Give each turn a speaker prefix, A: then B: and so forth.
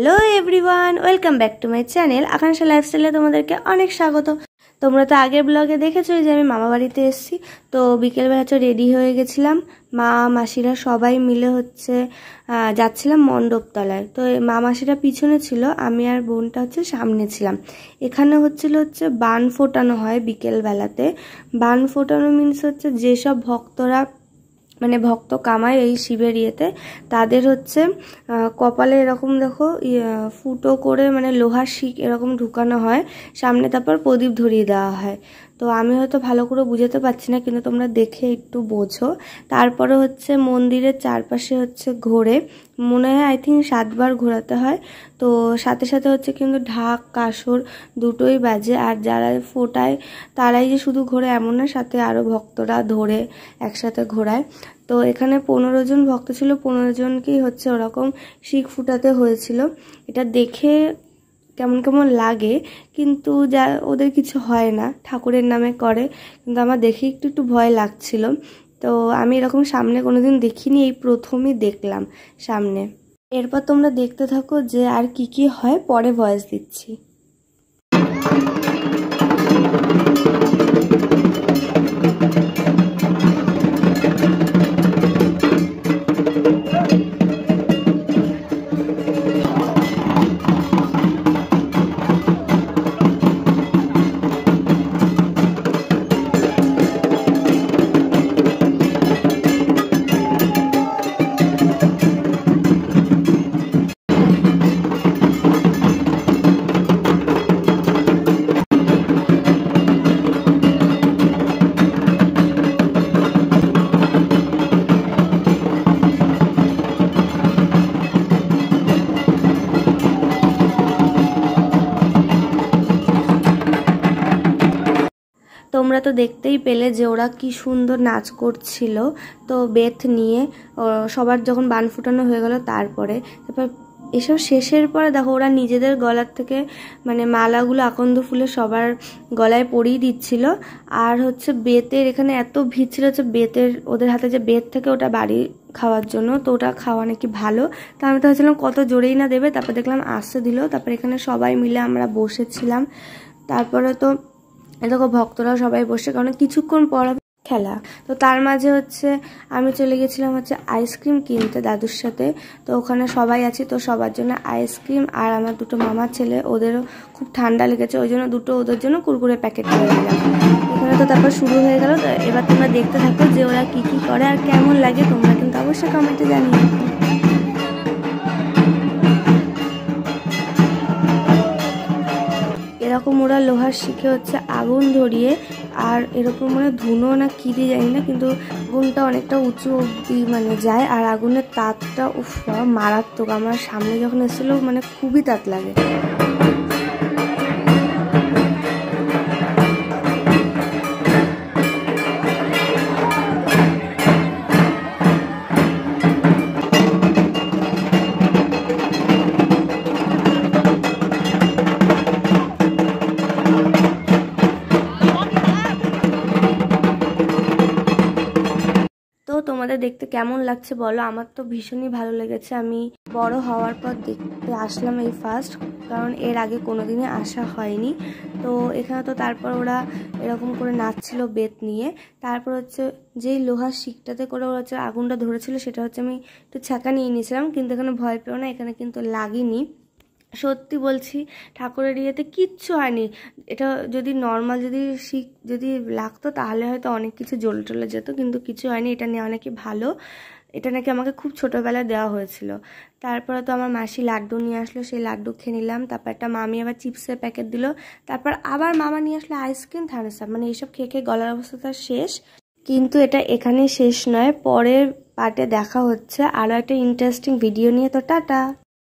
A: Hello everyone, welcome back to my channel আকাঙ্ক্ষা লাইফস্টাইলে তোমাদেরকে অনেক স্বাগত। তোমরা তো আগের ব্লগে দেখেছো যে আমি মামা বাড়িতে এসেছি। তো বিকেলবেলা তো রেডি হয়ে গেছিলাম, মা মাসিরা সবাই মিলে যাচ্ছিলাম মণ্ডপতলায়। তো মা মাসিরা পিছনে ছিল, আমি আর বোনটা সামনে ছিলাম। এখানে হচ্ছে বান ফোটানো হয় বিকেলবেলাতে। বান ফোটানো মিনস যেসব ভক্তরা ভক্ত কামায় এই শিবের ইয়েতে, তাদের কপালে এরকম দেখো ফুটো করে লোহার শিক এরকম ঢুকানো হয় সামনে, তারপর প্রদীপ ধরিয়ে দেওয়া হয়। তো আমি হয়তো ভালো করে বুঝাতে পারছি না, কিন্তু তোমরা দেখে একটু বোঝো। তারপরে মন্দিরের চারপাশে ঘোরে, মনে হয় আই থিঙ্ক 7 বার ঘোরাতে হয়। তো সাথে সাথে কিন্তু ঢাক কাসর দুটোই বাজে। আর যারা ফোটায় তারাই যে শুধু ঘোরে এমন না, সাথে আরও ভক্তরা ধরে একসাথে ঘোরায়। তো এখানে 15 জন ভক্ত ছিল, 15 জনকেই ওরকম শিখ ফুটাতে হয়েছিল। এটা দেখে কেমন কেমন লাগে, কিন্তু যা ওদের কিছু হয় না, ঠাকুরের নামে করে। কিন্তু আমার দেখে একটু ভয় লাগছিল। তো আমি এরকম সামনে কোনোদিন দেখিনি, এই প্রথমই দেখলাম সামনে। এরপর তোমরা দেখতে থাকো যে আর কি হয়, পরে ভয়েস দিচ্ছি। তোমরা তো দেখতেই পেলে যে ওরা কি সুন্দর নাচ করছিল। তো বেথ নিয়ে সবার যখন বান ফুটানো হয়ে গেল, তারপর এসব শেষের পরে দেখো ওরা নিজেদের গলার থেকে মালাগুলো আকন্দ ফুলে সবার গলায় পরিয়ে দিচ্ছিল। আর বেতের এখানে এত ভিড় ছিল, বেতের ওদের হাতে যে বেত থেকে ওটা বাড়ি খাওয়ার জন্য, তো ওটা খাওয়া নাকি ভালো। তো আমি তো ভাবছিলাম কত জোরেই না দেবে, তারপর দেখলাম আসতে দিল। তারপর এখানে সবাই মিলে আমরা বসেছিলাম। তারপরে তো দেখো ভক্তরাও সবাই বসে, কারণ কিছুক্ষণ পর খেলা। তো তার মাঝে আমি চলে গেছিলাম আইসক্রিম কিনতে দাদুর সাথে। তো ওখানে সবাই আছি, তো সবার জন্য আইসক্রিম, আর আমার দুটো মামার ছেলে ওদেরও খুব ঠান্ডা লেগেছে, ওই জন্য দুটো ওদের জন্য কুরকুরে প্যাকেট নিয়ে গেলাম। এখানে তো তারপর শুরু হয়ে গেল। তো এবার তোমরা দেখতে থাকো যে ওরা কি করে আর কেমন লাগে, তোমরা কিন্তু অবশ্যই কমেন্টে জানিও। এরকম ওরা লোহার শিখে আগুন ধরিয়ে, আর এরকম ধুনো না কি দিয়ে জানি না, কিন্তু আগুনটা অনেকটা উঁচু অব্দি যায়। আর আগুনের তাপটা মারাত্মক। আমার সামনে যখন এসেছিল খুবই তাপ লাগে। তোমাদের দেখতে কেমন লাগছে বলো? আমার তো ভীষণই ভালো লেগেছে। আমি বড় হওয়ার পর দেখতে আসলাম এই ফার্স্ট, কারণ এর আগে কোনোদিনই আসা হয়নি। তো এখানে তো তারপর ওরা এরকম করে নাচছিল বেত নিয়ে। তারপর যেই লোহার শিকটাতে করে ওরা আগুনটা ধরেছিল, সেটা আমি একটু ছ্যাঁকা নিয়ে নিয়েছিলাম, কিন্তু এখানে ভয় পেও না, এখানে কিন্তু লাগেনি। সত্যি বলছি, ঠাকুরের ইয়েতে কিচ্ছু হয়নি। এটা যদি নর্মাল শিখ লাগতো তাহলে হয়তো অনেক কিছু জ্বলে টলে যেত, কিন্তু কিছু হয়নি। এটা নেওয়া নাকি ভালো, এটা নাকি আমাকে খুব ছোটোবেলায় দেওয়া হয়েছিল। তারপরে তো আমার মাসি লাড্ডু নিয়ে আসলো, সেই লাড্ডু খেয়ে নিলাম। তারপর একটা মামি আবার চিপসের প্যাকেট দিল। তারপর আবার মামা নিয়ে আসলো আইসক্রিম, থামস আপ। এইসব খেয়ে গলার অবস্থা শেষ। কিন্তু এটা এখানেই শেষ নয়, পরের পার্টে দেখা হচ্ছে আরও একটা ইন্টারেস্টিং ভিডিও নিয়ে। তো টাটা।